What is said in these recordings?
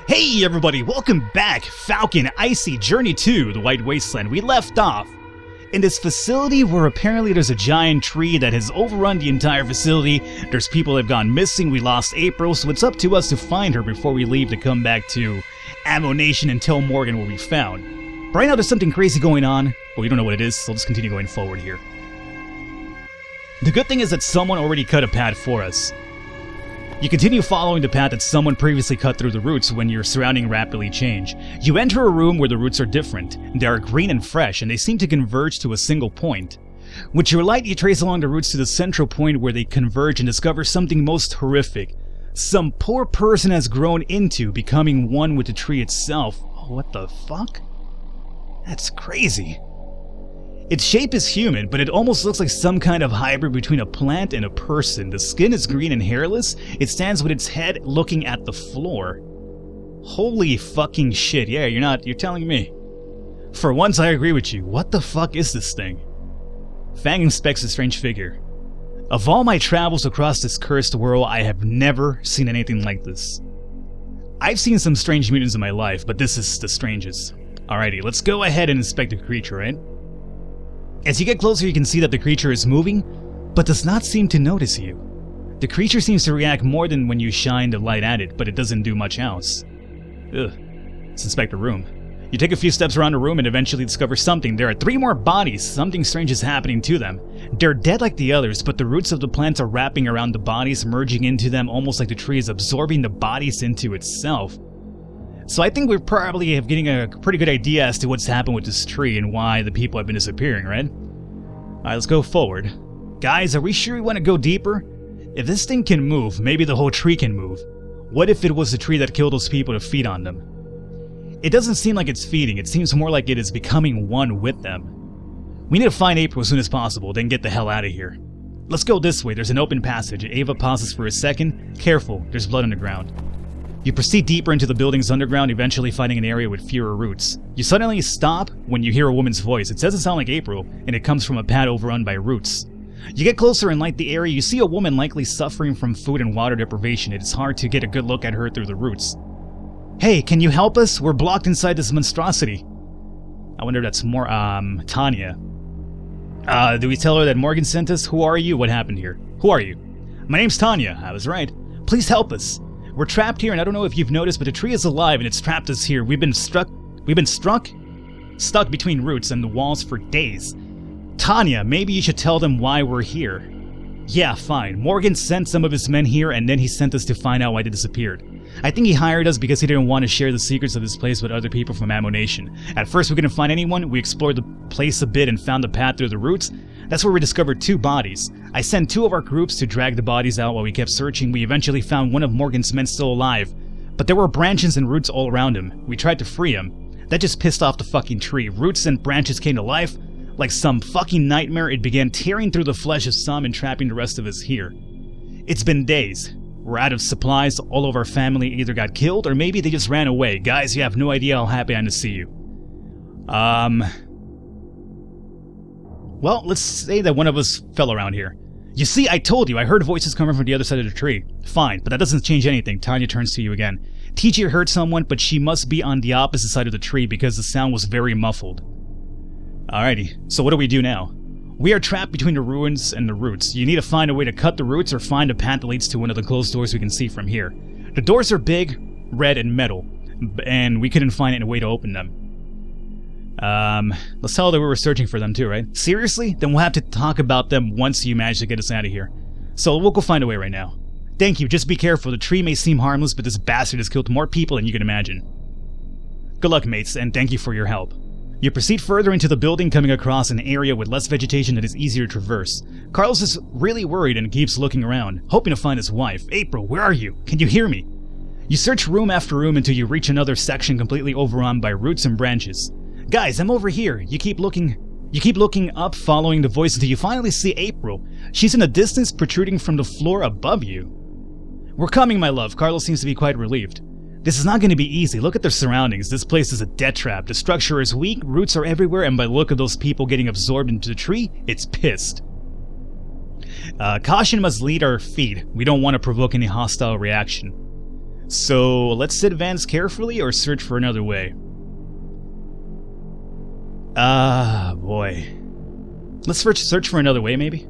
Hey everybody, welcome back! Falcon, Icy, Journey to the White Wasteland. We left off in this facility where apparently there's a giant tree that has overrun the entire facility. There's people that have gone missing. We lost April, so it's up to us to find her before we leave to come back to Ammo Nation and tell Morgan what we found. But right now there's something crazy going on, but we don't know what it is, so let's continue going forward here. The good thing is that someone already cut a path for us. You continue following the path that someone previously cut through the roots when your surroundings rapidly change. You enter a room where the roots are different. They are green and fresh, and they seem to converge to a single point. With your light, you trace along the roots to the central point where they converge and discover something most horrific. Some poor person has grown into becoming one with the tree itself. Oh, what the fuck? That's crazy. Its shape is human, but it almost looks like some kind of hybrid between a plant and a person. The skin is green and hairless. It stands with its head looking at the floor. Holy fucking shit. Yeah, you're telling me. For once, I agree with you. What the fuck is this thing? Fang inspects the strange figure. Of all my travels across this cursed world, I have never seen anything like this. I've seen some strange mutants in my life, but this is the strangest. Alrighty, let's go ahead and inspect the creature, right? As you get closer, you can see that the creature is moving, but does not seem to notice you. The creature seems to react more than when you shine the light at it, but it doesn't do much else. Ugh. Let's inspect the room. You take a few steps around the room and eventually discover something. There are 3 more bodies. Something strange is happening to them. They're dead like the others, but the roots of the plants are wrapping around the bodies, merging into them almost like the tree is absorbing the bodies into itself. So I think we're probably getting a pretty good idea as to what's happened with this tree and why the people have been disappearing, right? Alright, let's go forward. Guys, are we sure we want to go deeper? If this thing can move, maybe the whole tree can move. What if it was the tree that killed those people to feed on them? It doesn't seem like it's feeding, it seems more like it is becoming one with them. We need to find April as soon as possible, then get the hell out of here. Let's go this way, there's an open passage. Ava pauses for a second. Careful, there's blood on the ground. You proceed deeper into the building's underground, eventually finding an area with fewer roots. You suddenly stop when you hear a woman's voice. It doesn't sound like April, and it comes from a pad overrun by roots. You get closer and light the area. You see a woman likely suffering from food and water deprivation. It is hard to get a good look at her through the roots. Hey, can you help us? We're blocked inside this monstrosity. I wonder if that's more, Tonia. Do we tell her that Morgan sent us? Who are you? What happened here? Who are you? My name's Tonia. I was right. Please help us. We're trapped here, and I don't know if you've noticed, but the tree is alive, and it's trapped us here. We've been stuck between roots and the walls for days. Tonia, maybe you should tell them why we're here. Yeah, fine. Morgan sent some of his men here, and then he sent us to find out why they disappeared. I think he hired us because he didn't want to share the secrets of this place with other people from Ammo Nation. At first, we couldn't find anyone. We explored the place a bit and found the path through the roots. That's where we discovered 2 bodies. I sent 2 of our groups to drag the bodies out while we kept searching. We eventually found one of Morgan's men still alive, but there were branches and roots all around him. We tried to free him. That just pissed off the fucking tree. Roots and branches came to life. Like some fucking nightmare, it began tearing through the flesh of some and trapping the rest of us here. It's been days. We're out of supplies. All of our family either got killed or maybe they just ran away. Guys, you have no idea how happy I am to see you. Well, let's say that one of us fell around here. You see, I told you, I heard voices coming from the other side of the tree. Fine, but that doesn't change anything. Tonia turns to you again. TJ heard someone, but she must be on the opposite side of the tree because the sound was very muffled. Alrighty, so what do we do now? We are trapped between the ruins and the roots. You need to find a way to cut the roots or find a path that leads to one of the closed doors we can see from here. The doors are big, red, and metal, and we couldn't find any way to open them. Let's tell her that we were searching for them too, right? Seriously? Then we'll have to talk about them once you manage to get us out of here. So we'll go find a way right now. Thank you, just be careful. The tree may seem harmless, but this bastard has killed more people than you can imagine. Good luck, mates, and thank you for your help. You proceed further into the building, coming across an area with less vegetation that is easier to traverse. Carlos is really worried and keeps looking around, hoping to find his wife. April, where are you? Can you hear me? You search room after room until you reach another section completely overrun by roots and branches. Guys, I'm over here. You keep looking up, following the voice until you finally see April. She's in the distance, protruding from the floor above you. We're coming, my love. Carlos seems to be quite relieved. This is not going to be easy. Look at their surroundings. This place is a death trap. The structure is weak, roots are everywhere, and by the look of those people getting absorbed into the tree, it's pissed. Caution must lead our feet. We don't want to provoke any hostile reaction. So let's advance carefully or search for another way. Boy. Let's search for another way, maybe?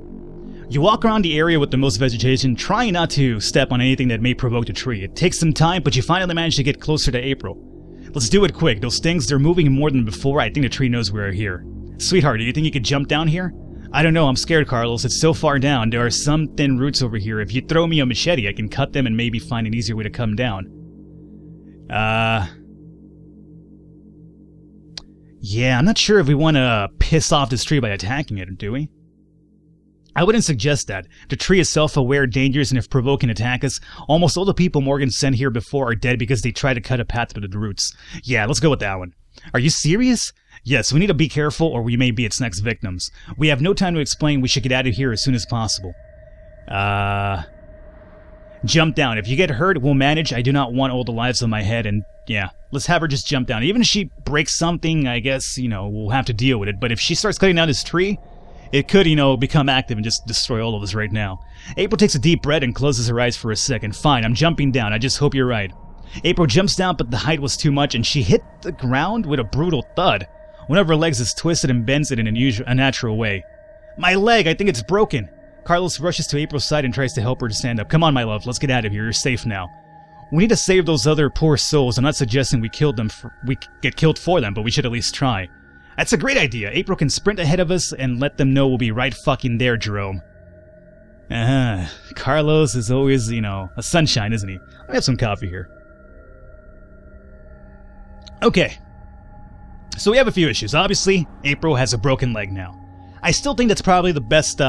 You walk around the area with the most vegetation, trying not to step on anything that may provoke the tree. It takes some time, but you finally manage to get closer to April. Let's do it quick. Those things, they're moving more than before. I think the tree knows we're here. Sweetheart, do you think you could jump down here? I don't know, I'm scared, Carlos. It's so far down. There are some thin roots over here. If you throw me a machete, I can cut them and maybe find an easier way to come down. Yeah, I'm not sure if we want to piss off this tree by attacking it, do we? I wouldn't suggest that. The tree is self-aware, dangerous, and if provoked can attack us. Almost all the people Morgan sent here before are dead because they tried to cut a path through the roots. Yeah, let's go with that one. Are you serious? Yes, we need to be careful or we may be its next victims. We have no time to explain. We should get out of here as soon as possible. Jump down. If you get hurt, we'll manage. I do not want all the lives on my head, and yeah, let's have her just jump down. Even if she breaks something, I guess, you know, we'll have to deal with it. But if she starts cutting down this tree, it could, you know, become active and just destroy all of us right now. April takes a deep breath and closes her eyes for a second. Fine, I'm jumping down. I just hope you're right. April jumps down, but the height was too much, and she hit the ground with a brutal thud. One of her legs is twisted and bends in an unnatural way. My leg! I think it's broken! Carlos rushes to April's side and tries to help her to stand up. Come on, my love, let's get out of here. You're safe now. We need to save those other poor souls. I'm not suggesting we get killed for them, but we should at least try. That's a great idea. April can sprint ahead of us and let them know we'll be right fucking there, Jerome. Carlos is always, you know, a sunshine, isn't he? Let me have some coffee here. Okay. So we have a few issues. Obviously, April has a broken leg now. I still think that's probably the best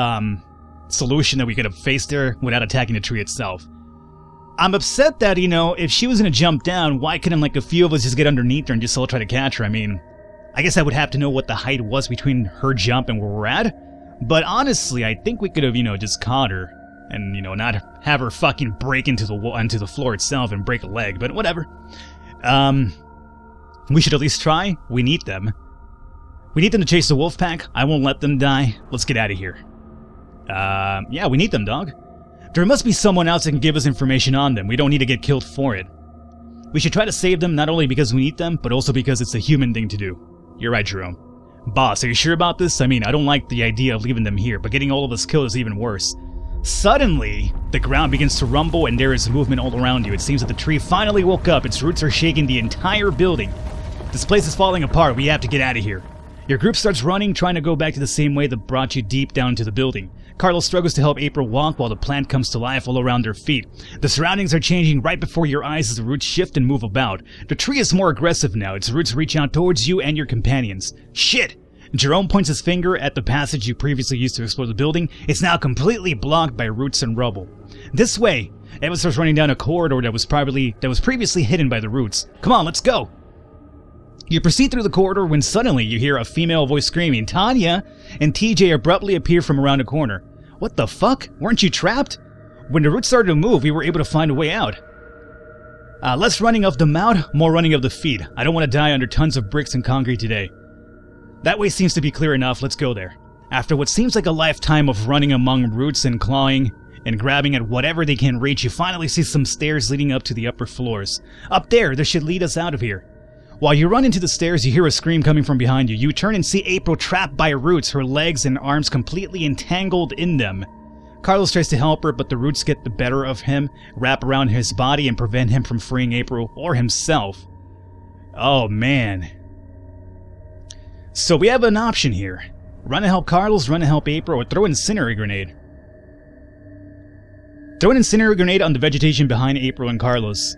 solution that we could have faced there without attacking the tree itself. I'm upset that, you know, if she was gonna jump down, why couldn't like a few of us just get underneath her and just all try to catch her? I mean, I guess I would have to know what the height was between her jump and where we're at. But honestly, I think we could have, you know, just caught her and, you know, not have her fucking break into the floor itself and break a leg, but whatever. We should at least try. We need them. We need them to chase the wolf pack. I won't let them die. Let's get out of here. Yeah, we need them, dog. There must be someone else that can give us information on them. We don't need to get killed for it. We should try to save them, not only because we need them, but also because it's a human thing to do. You're right, Jerome. Boss, are you sure about this? I mean, I don't like the idea of leaving them here, but getting all of us killed is even worse. Suddenly, the ground begins to rumble and there is movement all around you. It seems that the tree finally woke up. Its roots are shaking the entire building. This place is falling apart. We have to get out of here. Your group starts running, trying to go back to the same way that brought you deep down into the building. Carlos struggles to help April walk while the plant comes to life all around their feet. The surroundings are changing right before your eyes as the roots shift and move about. The tree is more aggressive now. Its roots reach out towards you and your companions. Shit! Jerome points his finger at the passage you previously used to explore the building. It's now completely blocked by roots and rubble. This way! Evan starts running down a corridor that was previously hidden by the roots. Come on, let's go! You proceed through the corridor when suddenly you hear a female voice screaming. Tonia and TJ abruptly appear from around a corner. What the fuck? Weren't you trapped? When the roots started to move, we were able to find a way out. Less running of the mouth, more running of the feet. I don't want to die under tons of bricks and concrete today. That way seems to be clear enough. Let's go there. After what seems like a lifetime of running among roots and clawing and grabbing at whatever they can reach, you finally see some stairs leading up to the upper floors. Up there, this should lead us out of here. While you run into the stairs, you hear a scream coming from behind you. You turn and see April trapped by roots, her legs and arms completely entangled in them. Carlos tries to help her, but the roots get the better of him, wrap around his body, and prevent him from freeing April or himself. Oh, man. So we have an option here. Run to help Carlos, run to help April, or throw an incendiary grenade. Throw an incendiary grenade on the vegetation behind April and Carlos.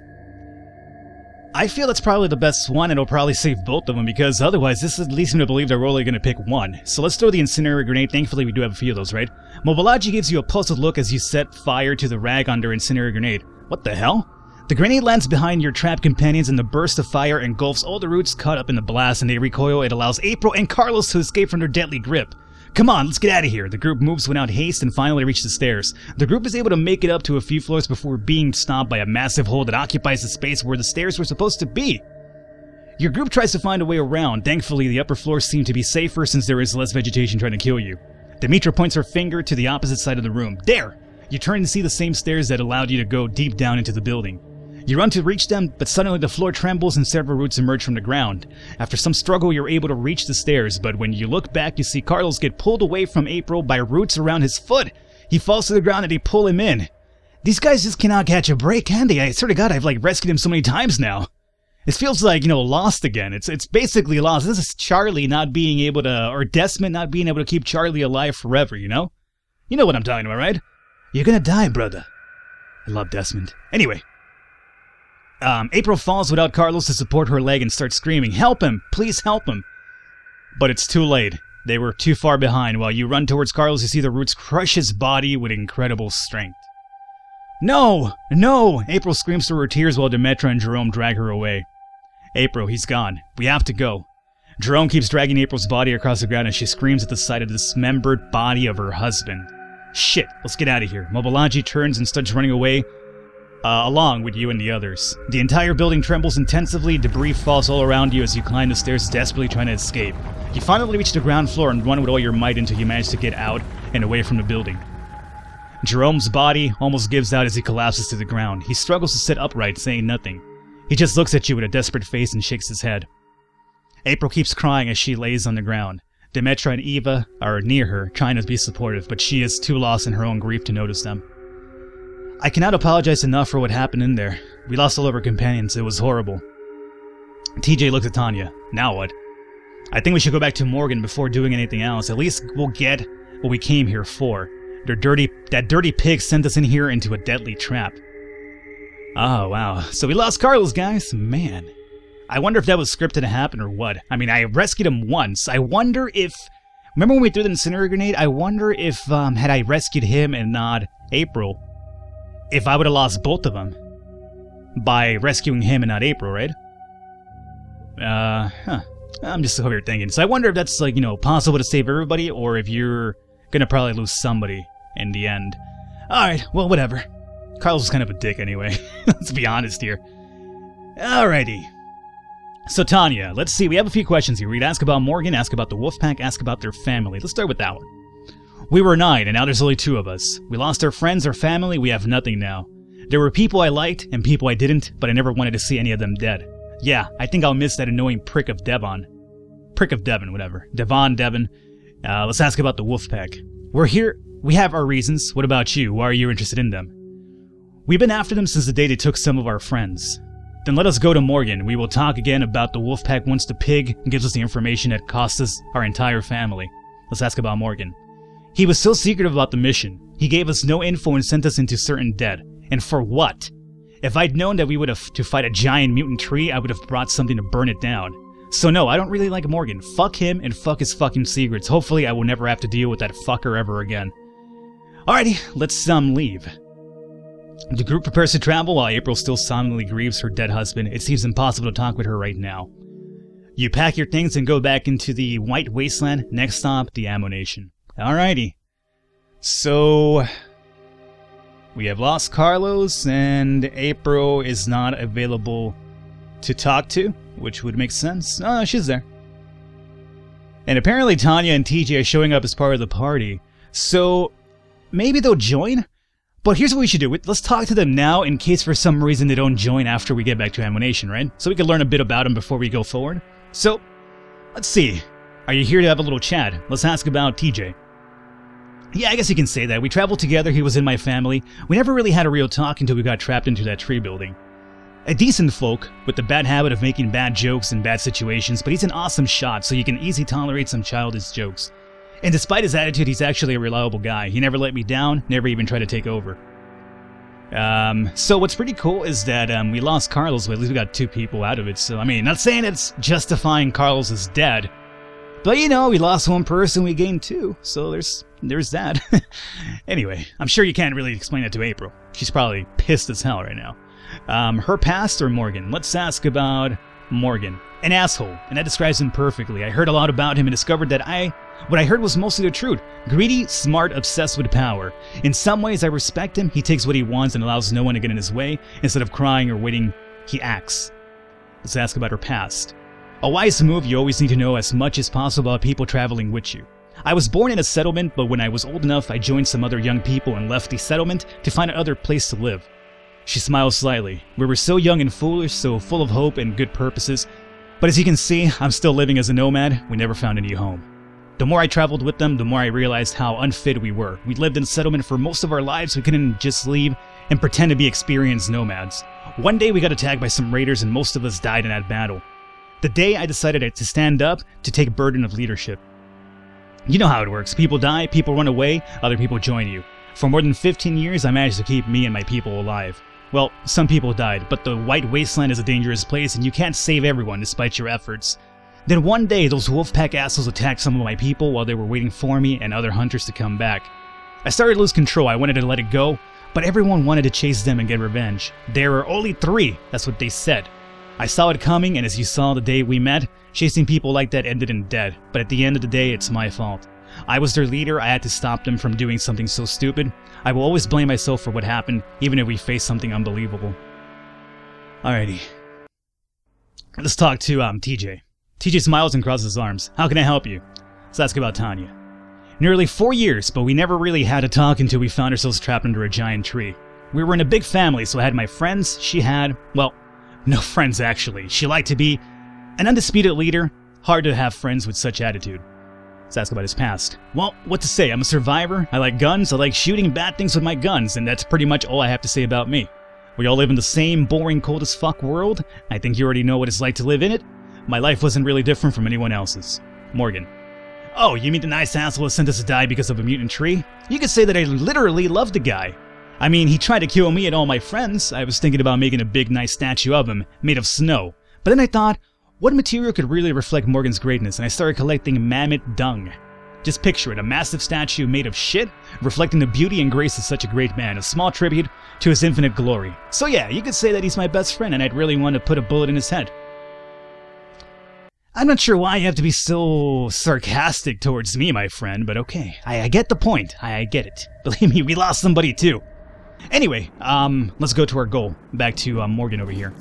I feel that's probably the best one, and it'll probably save both of them, because otherwise this leads me to believe they're only going to pick one. So let's throw the incendiary grenade. Thankfully we do have a few of those, right? Mobilaji gives you a puzzled look as you set fire to the rag on their incendiary grenade. What the hell? The grenade lands behind your trapped companions, and the burst of fire engulfs all the roots caught up in the blast, and they recoil. It allows April and Carlos to escape from their deadly grip. Come on, let's get out of here. The group moves without haste and finally reach the stairs. The group is able to make it up to a few floors before being stopped by a massive hole that occupies the space where the stairs were supposed to be. Your group tries to find a way around. Thankfully, the upper floors seem to be safer since there is less vegetation trying to kill you. Demetra points her finger to the opposite side of the room. There! You turn and see the same stairs that allowed you to go deep down into the building. You run to reach them, but suddenly the floor trembles and several roots emerge from the ground. After some struggle, you're able to reach the stairs, but when you look back, you see Carlos get pulled away from April by roots around his foot. He falls to the ground and they pull him in. These guys just cannot catch a break, can they? I swear to God, I've rescued him so many times now. It feels like, Lost again. It's basically Lost. This is Charlie not being able to, or Desmond not being able to keep Charlie alive forever, You know what I'm talking about, right? You're gonna die, brother. I love Desmond. Anyway. April falls without Carlos to support her leg and starts screaming, "Help him! Please help him!" But it's too late. They were too far behind. While you run towards Carlos, you see the roots crush his body with incredible strength. No! No! April screams through her tears while Demetra and Jerome drag her away. April, he's gone. We have to go. Jerome keeps dragging April's body across the ground as she screams at the sight of the dismembered body of her husband. Shit, let's get out of here. Mobilaji turns and starts running away, along with you and the others. The entire building trembles intensively, debris falls all around you as you climb the stairs, desperately trying to escape. You finally reach the ground floor and run with all your might until you manage to get out and away from the building. Jerome's body almost gives out as he collapses to the ground. He struggles to sit upright, saying nothing. He just looks at you with a desperate face and shakes his head. April keeps crying as she lays on the ground. Demetra and Eva are near her, trying to be supportive, but she is too lost in her own grief to notice them. I cannot apologize enough for what happened in there. We lost all of our companions. It was horrible. TJ looks at Tonia. Now what? I think we should go back to Morgan before doing anything else. At least we'll get what we came here for. That dirty pig sent us in here into a deadly trap. Oh, wow. So we lost Carlos, guys. Man. I wonder if that was scripted to happen or what. I mean, I rescued him once. I wonder if... Remember when we threw the incinerator grenade? I wonder if, had I rescued him and not April, if I would have lost both of them by rescuing him and not April, right? I'm just over here thinking. So I wonder if that's, possible to save everybody, or if you're gonna probably lose somebody in the end. Alright, well, whatever. Carlos was kind of a dick anyway. Let's be honest here. Alrighty. So Tonia, let's see. We have a few questions here. We'd ask about Morgan, ask about the Wolfpack, ask about their family. Let's start with that one. We were 9, and now there's only 2 of us. We lost our friends, our family, we have nothing now. There were people I liked, and people I didn't, but I never wanted to see any of them dead. Yeah, I think I'll miss that annoying prick of Devon. Prick of Devon, whatever. Devon. Let's ask about the Wolfpack. We're here, we have our reasons. What about you? Why are you interested in them? We've been after them since the day they took some of our friends. Then let us go to Morgan. We will talk again about the Wolfpack once the pig gives us the information that cost us our entire family. Let's ask about Morgan. He was so secretive about the mission. He gave us no info and sent us into certain dead. And for what? If I'd known that we would have to fight a giant mutant tree, I would have brought something to burn it down. So no, I don't really like Morgan. Fuck him and fuck his fucking secrets. Hopefully I will never have to deal with that fucker ever again. Alrighty, let's leave. The group prepares to travel while April still solemnly grieves her dead husband. It seems impossible to talk with her right now. You pack your things and go back into the White Wasteland. Next stop, the Ammo Nation. Alrighty. So... we have lost Carlos, and April is not available to talk to, which would make sense. Oh, she's there. And apparently Tonia and TJ are showing up as part of the party. So, maybe they'll join? But here's what we should do. Let's talk to them now in case for some reason they don't join after we get back to Ammo Nation, right? So we can learn a bit about them before we go forward. So, let's see. Are you here to have a little chat? Let's ask about TJ. Yeah, I guess you can say that. We traveled together, he was in my family. We never really had a real talk until we got trapped into that tree building. A decent folk, with the bad habit of making bad jokes in bad situations, but he's an awesome shot, so you can easily tolerate some childish jokes. And despite his attitude, he's actually a reliable guy. He never let me down, never even tried to take over. So what's pretty cool is that we lost Carlos, but at least we got 2 people out of it. So, I mean, not saying it's justifying Carlos is dead, but we lost 1 person, we gained 2, so there's that. Anyway, I'm sure you can't really explain that to April. She's probably pissed as hell right now. Her past or Morgan? Let's ask about Morgan. An asshole, and that describes him perfectly. I heard a lot about him and discovered that what I heard was mostly the truth. Greedy, smart, obsessed with power. In some ways, I respect him. He takes what he wants and allows no one to get in his way. Instead of crying or waiting, he acts. Let's ask about her past. A wise move, you always need to know as much as possible about people traveling with you. I was born in a settlement, but when I was old enough, I joined some other young people and left the settlement to find another place to live. She smiled slightly. We were so young and foolish, so full of hope and good purposes. But as you can see, I'm still living as a nomad. We never found a new home. The more I traveled with them, the more I realized how unfit we were. We lived in a settlement for most of our lives. We couldn't just leave and pretend to be experienced nomads. One day we got attacked by some raiders and most of us died in that battle. The day I decided to stand up to take burden of leadership. You know how it works. People die, people run away, other people join you. For more than 15 years, I managed to keep me and my people alive. Well, some people died, but the White Wasteland is a dangerous place and you can't save everyone despite your efforts. Then one day, those wolfpack assholes attacked some of my people while they were waiting for me and other hunters to come back. I started to lose control. I wanted to let it go, but everyone wanted to chase them and get revenge. There were only 3, that's what they said. I saw it coming, and as you saw the day we met, chasing people like that ended in death. But at the end of the day, it's my fault. I was their leader. I had to stop them from doing something so stupid. I will always blame myself for what happened, even if we face something unbelievable. Alrighty. Let's talk to TJ. TJ smiles and crosses his arms. How can I help you? Let's ask about Tonia. Nearly 4 years, but we never really had a talk until we found ourselves trapped under a giant tree. We were in a big family, so I had my friends. She had, well, no friends actually. She liked to be an undisputed leader. Hard to have friends with such attitude. Let's ask about his past. Well, what to say, I'm a survivor. I like guns, I like shooting bad things with my guns, and that's pretty much all I have to say about me. We all live in the same boring, cold as fuck world. I think you already know what it's like to live in it. My life wasn't really different from anyone else's. Morgan. Oh, you mean the nice asshole who sent us to die because of a mutant tree? You could say that I literally loved the guy. I mean, he tried to kill me and all my friends. I was thinking about making a big, nice statue of him, made of snow. But then I thought, what material could really reflect Morgan's greatness? And I started collecting mammoth dung. Just picture it, a massive statue made of shit, reflecting the beauty and grace of such a great man, a small tribute to his infinite glory. So yeah, you could say that he's my best friend and I'd really want to put a bullet in his head. I'm not sure why you have to be so sarcastic towards me, my friend, but okay. I get the point. I get it. Believe me, we lost somebody too. Anyway, let's go to our goal. Back to Morgan over here.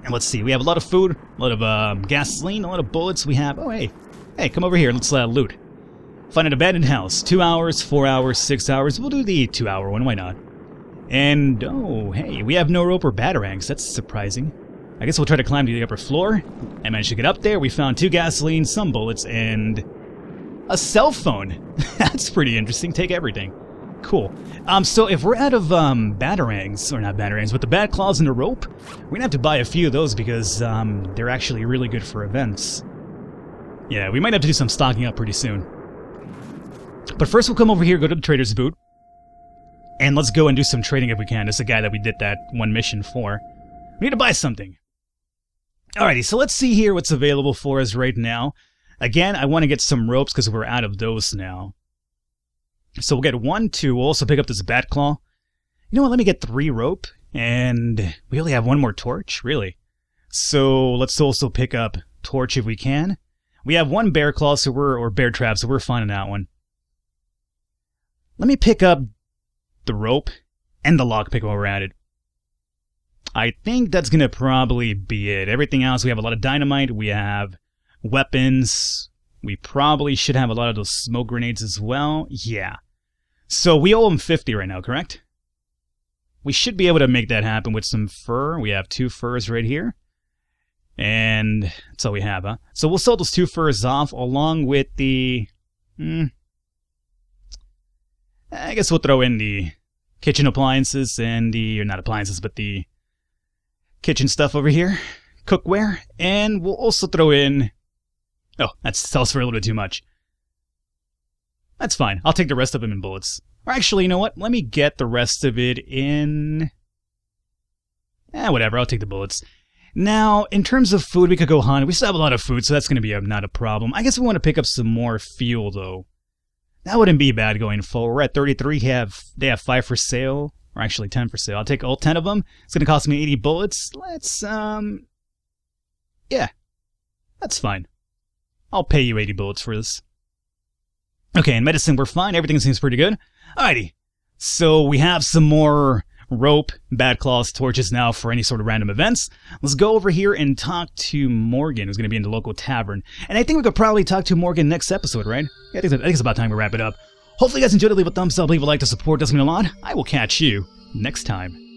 And let's see, we have a lot of food, a lot of gasoline, a lot of bullets. We have, oh hey, come over here, let's loot. Find an abandoned house, 2 hours, 4 hours, 6 hours. We'll do the 2 hour one, why not? And, oh hey, we have no rope or batarangs, that's surprising. I guess we'll try to climb to the upper floor. I managed to get up there, we found 2 gasoline, some bullets, and a cell phone. That's pretty interesting, take everything. Cool. So if we're out of batarangs, or not batarangs, but the bat claws and the rope, we're gonna have to buy a few of those because they're actually really good for events. Yeah, we might have to do some stocking up pretty soon. But first we'll come over here, go to the trader's boot, and let's go and do some trading if we can. This is the guy that we did that one mission for. We need to buy something. Alrighty, so let's see here what's available for us right now. Again, I want to get some ropes because we're out of those now. So we'll get 1, 2, we'll also pick up this bat claw. You know what, let me get 3 rope, and we only have 1 more torch, really. So let's also pick up torch if we can. We have 1 bear claw, or bear trap, so we're fine on that one. Let me pick up the rope and the lockpick while we're at it. I think that's gonna probably be it. Everything else, we have a lot of dynamite, we have weapons. We probably should have a lot of those smoke grenades as well. Yeah. So we owe him 50 right now, correct? We should be able to make that happen with some fur. We have 2 furs right here. And that's all we have, huh? So we'll sell those 2 furs off along with the... I guess we'll throw in the kitchen appliances and the... or not appliances, but the kitchen stuff over here. Cookware. And we'll also throw in... oh, that sells for a little bit too much. That's fine. I'll take the rest of them in bullets. Or actually, you know what? Let me get the rest of it in... whatever. I'll take the bullets. Now, in terms of food, we could go hunt. We still have a lot of food, so that's going to be not a problem. I guess we want to pick up some more fuel, though. That wouldn't be bad going forward. We're at 33. They have 5 for sale. Or actually 10 for sale. I'll take all 10 of them. It's going to cost me 80 bullets. Let's, yeah. That's fine. I'll pay you 80 bullets for this. Okay, in medicine we're fine. Everything seems pretty good. Alrighty. So we have some more rope, bat claws, torches now for any sort of random events. Let's go over here and talk to Morgan, who's going to be in the local tavern. And I think we could probably talk to Morgan next episode, right? Yeah, I think it's about time we wrap it up. Hopefully you guys enjoyed it. Leave a thumbs up, leave a like to support. Does mean a lot. I will catch you next time.